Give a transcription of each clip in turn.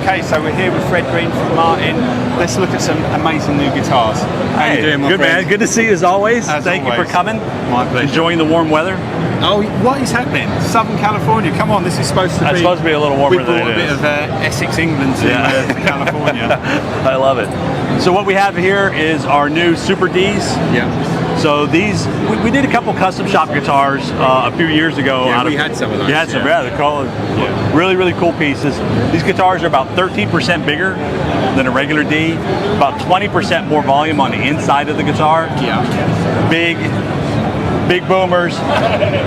Okay, so we're here with Fred Green from Martin. Let's look at some amazing new guitars. How you doing, my good friend? Man. Good to see you as always. Thank you for coming. My pleasure. Enjoying the warm weather. Oh, what is happening? Southern California. Come on, this is supposed to be. It's supposed to be a little warmer than it is. We brought a bit of Essex, England to California. I love it. So what we have here is our new Super Ds. Yeah. So these, we did a couple custom shop guitars a few years ago. Yeah, we had some of those. You had some, yeah. They're called really, really cool pieces. These guitars are about 13% bigger than a regular D, about 20% more volume on the inside of the guitar. Yeah. Big boomers.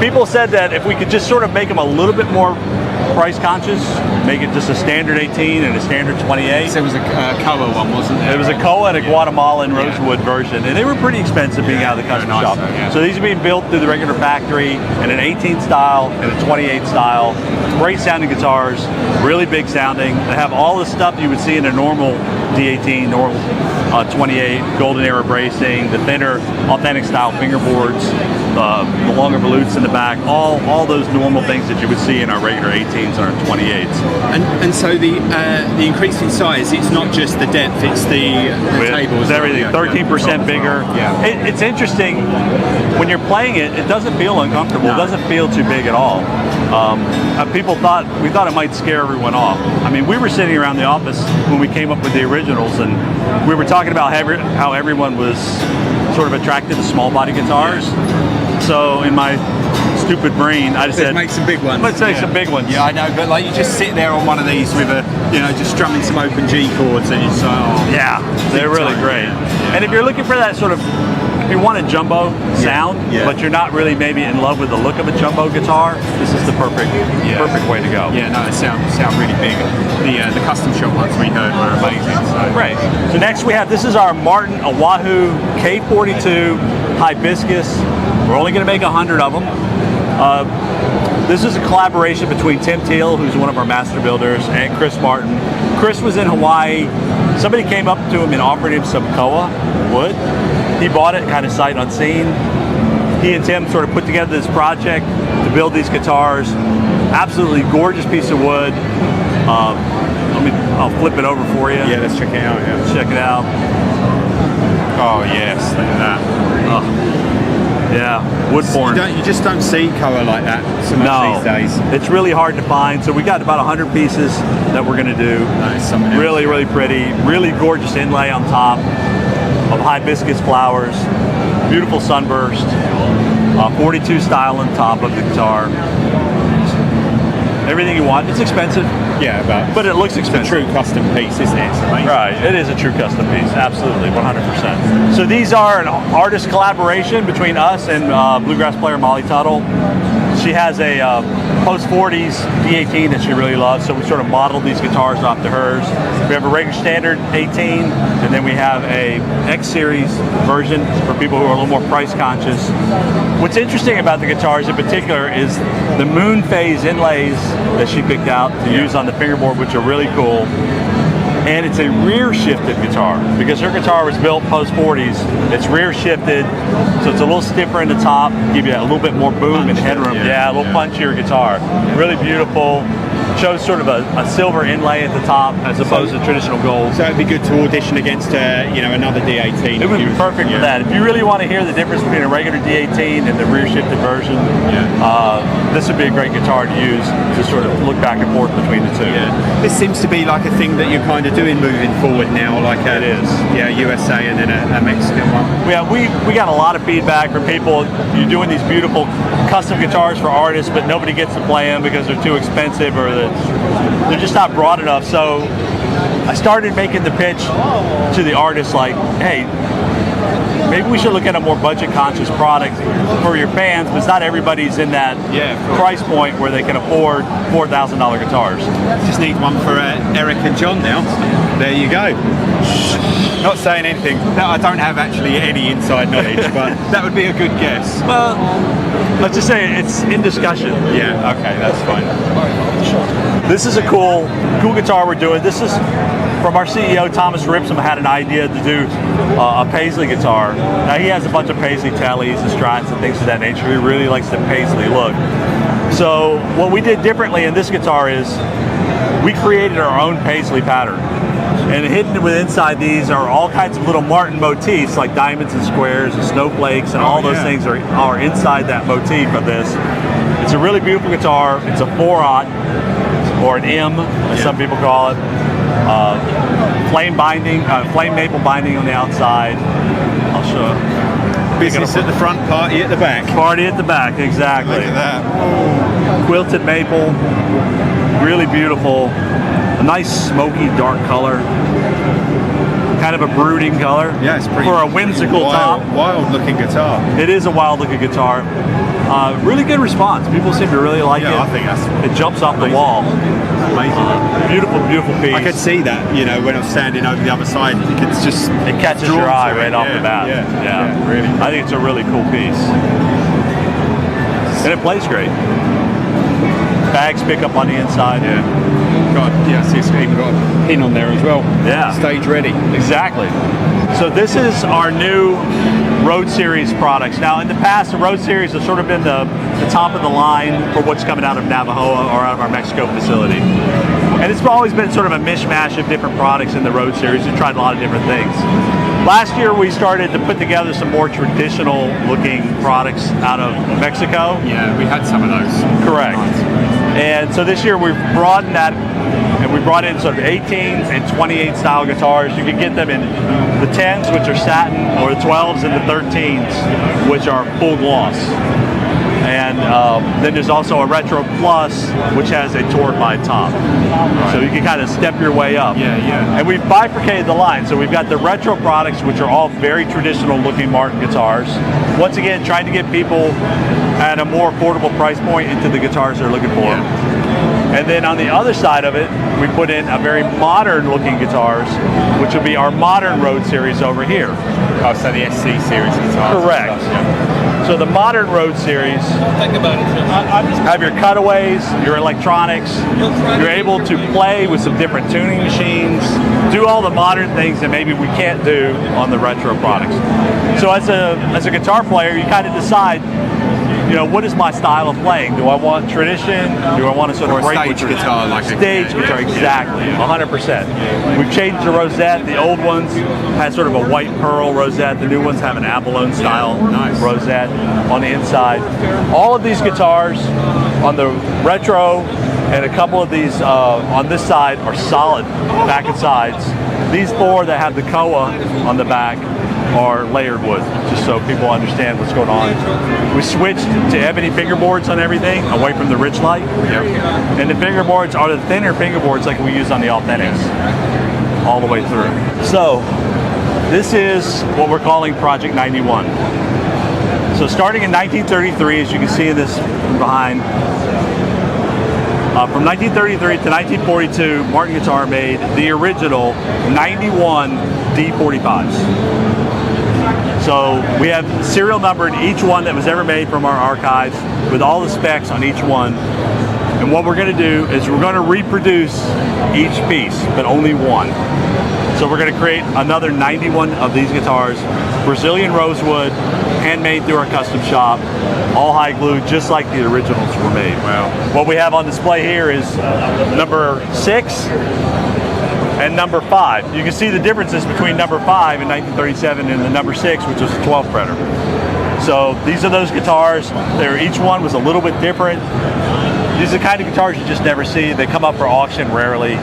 People said that if we could just sort of make them a little bit more price conscious, make it just a standard 18 and a standard 28. So it was a Koa one, wasn't it? It was a Koa and a Guatemalan rosewood version, and they were pretty expensive being out of the custom shop. So these are being built through the regular factory in an 18 style and a 28 style. Great sounding guitars, really big sounding. They have all the stuff you would see in a normal D18, normal 28, golden era bracing, the thinner authentic style fingerboards, the longer volutes in the back, all those normal things that you would see in our regular 18s and our 28s. And so the increase in size, it's not just the depth, it's the tables. It's everything, 13% bigger. Yeah. It's interesting, when you're playing it, it doesn't feel uncomfortable. No. It doesn't feel too big at all. We thought it might scare everyone off. I mean, we were sitting around the office when we came up with the originals, and we were talking about how everyone was sort of attracted to small body guitars. So in my stupid brain, I just said, make some big ones. Let's make some big ones. Yeah, I know, but like you just sit there on one of these with just strumming some open G chords, and you say, oh. Yeah, they're really great. Yeah. And if you're looking for that sort of, if you want a jumbo sound, but you're not really maybe in love with the look of a jumbo guitar, this is the perfect way to go. Yeah, no, they sound really big. The custom shop ones we heard were amazing. So. Right. So next we have, this is our Martin O'ahu K42 hibiscus. We're only going to make 100 of them. This is a collaboration between Tim Teal, who's one of our master builders, and Chris Martin. Chris was in Hawaii. Somebody came up to him and offered him some koa wood. He bought it kind of sight unseen. He and Tim sort of put together this project to build these guitars. Absolutely gorgeous piece of wood. I'll flip it over for you. Yeah, let's check it out. Yeah. Let's check it out. Oh yes, look at that. Yeah, wood form. You just don't see koa like that so much these days. It's really hard to find. So we got about 100 pieces that we're going to do. Nice. Really, really pretty. Really gorgeous inlay on top of hibiscus flowers. Beautiful sunburst. 42 style on top of the guitar. Everything you want. It's expensive. Yeah, but it looks expensive. It's a true custom piece, isn't it? Right, it is a true custom piece, absolutely, 100%. So these are an artist collaboration between us and bluegrass player Molly Tuttle. She has a post-40s D18 that she really loves, so we sort of modeled these guitars off to hers. We have a regular standard 18, and then we have a X-Series version for people who are a little more price conscious. What's interesting about the guitars in particular is the moon phase inlays that she picked out to use on the fingerboard, which are really cool. And it's a rear shifted guitar because her guitar was built post 40s. It's rear shifted, so it's a little stiffer in the top, give you a little bit more boom and headroom. Yeah, a little punchier guitar. Really beautiful. Shows sort of a silver inlay at the top as opposed to traditional gold. So it'd be good to audition against another D18. It would be perfect for that. If you really want to hear the difference between a regular D18 and the rear shifted version, this would be a great guitar to use to sort of look back and forth between the two. Yeah. This seems to be like a thing that you're kind of doing moving forward now, like it is. Yeah, USA and then a Mexican one. Yeah, we got a lot of feedback from people. You're doing these beautiful custom guitars for artists, but nobody gets to play them because they're too expensive or they're just not broad enough. So I started making the pitch to the artists like, hey, maybe we should look at a more budget conscious product for your fans, because not everybody's in that price point where they can afford $4,000 guitars. Just need one for Eric and John now. There you go. Not saying anything. I don't have actually any inside knowledge, but that would be a good guess. Well, let's just say it's in discussion. Yeah, okay, that's fine. This is a cool guitar we're doing. This is from our CEO, Thomas Ripsom, had an idea to do a Paisley guitar. Now he has a bunch of Paisley tellies and strats and things of that nature. He really likes the Paisley look. So what we did differently in this guitar is we created our own Paisley pattern. And hidden within inside these are all kinds of little Martin motifs, like diamonds and squares and snowflakes, and all those things are inside that motif of this. It's a really beautiful guitar. It's a 4/0, or an M, as some people call it. Flame binding, flame maple binding on the outside. I'll show you. Business at the front, party at the back. Party at the back, exactly. Look at that. Quilted maple, really beautiful. A nice smoky dark color. Kind of a brooding color. Yeah, it's pretty. For a whimsical top. Wild looking guitar. It is a wild looking guitar. Really good response. People seem to really like it. I think that's it jumps off the wall. Amazing. Beautiful, beautiful piece. I could see that, you know, when I was standing over the other side. It catches your eye right off the bat. Yeah, really. I think it's a really cool piece. And it plays great. Bags pick up on the inside. See, it's even got a pin on there as well. Yeah. Stage ready. Exactly. So this is our new Road Series products. Now, in the past, the Road Series has sort of been the top of the line for what's coming out of Navajo or out of our Mexico facility. And it's always been sort of a mishmash of different products in the Road Series. We've tried a lot of different things. Last year, we started to put together some more traditional looking products out of Mexico. Yeah, we had some of those. Correct. And so this year we've broadened that, and we brought in sort of 18s and 28 style guitars. You can get them in the 10s, which are satin, or the 12s and the 13s, which are full gloss. And then there's also a Retro Plus, which has a torque-by top. Right. So you can kind of step your way up. And we've bifurcated the line. So we've got the retro products, which are all very traditional looking Martin guitars. Once again, trying to get people at a more affordable price point into the guitars they're looking for. And then on the other side of it, we put in a very modern looking guitars, which will be our modern Road Series over here. Oh, so the SC series guitars. Correct. So the modern Road Series have your cutaways, your electronics. You're able to play with some different tuning machines, do all the modern things that maybe we can't do on the retro products. So as a guitar player, you kind of decide, you know, what is my style of playing? Do I want tradition? Do I want to sort of break with stage guitar, like stage guitar? Exactly, 100%. We've changed the rosette. The old ones had sort of a white pearl rosette. The new ones have an abalone style rosette on the inside. All of these guitars on the retro and a couple of these on this side are solid back and sides. These four that have the koa on the back are layered wood, just so people understand what's going on. We switched to ebony fingerboards on everything, away from the rich light. And the fingerboards are the thinner fingerboards like we use on the Authentics, all the way through. So, this is what we're calling Project 91. So starting in 1933, as you can see in this from behind, from 1933 to 1942, Martin Guitar made the original 91 D45s. So we have serial numbered each one that was ever made from our archives with all the specs on each one. And what we're going to do is we're going to reproduce each piece, but only one. So we're going to create another 91 of these guitars, Brazilian rosewood, handmade through our custom shop, all high glued, just like the originals were made. Wow. What we have on display here is number 6 and number 5. You can see the differences between number 5 in 1937 and the number 6, which was a 12 fretter. So these are those guitars. Each one was a little bit different. These are the kind of guitars you just never see. They come up for auction rarely.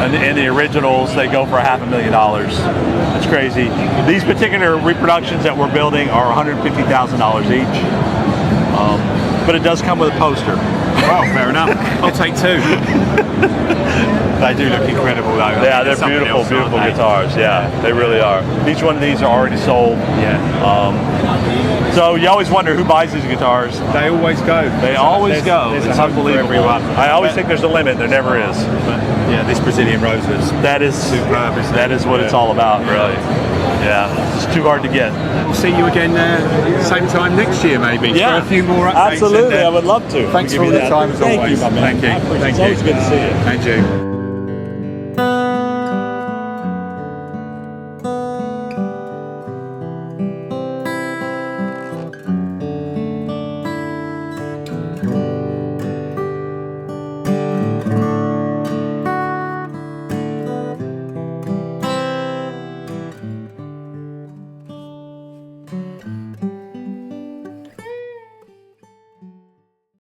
And the originals, they go for $500,000. It's crazy. These particular reproductions that we're building are $150,000 each. But it does come with a poster. Well, fair enough. I'll take 2. They do look incredible though. Yeah, they're beautiful, beautiful guitars. Yeah, they really are. Each one of these are already sold. So you always wonder who buys these guitars. They always go. They always go. There's it's a hope for unbelievable. everyone. I always think there's a limit. There never is. But yeah, this Brazilian rosewood. That is superb. That is what it's all about, really. Yeah, it's too hard to get. We'll see you again same time next year, maybe. Yeah, for a few more updates. Absolutely, I would love to. Thanks for all the time as always. Thank you, my man. Thank you. It's always good to see you. Thank you.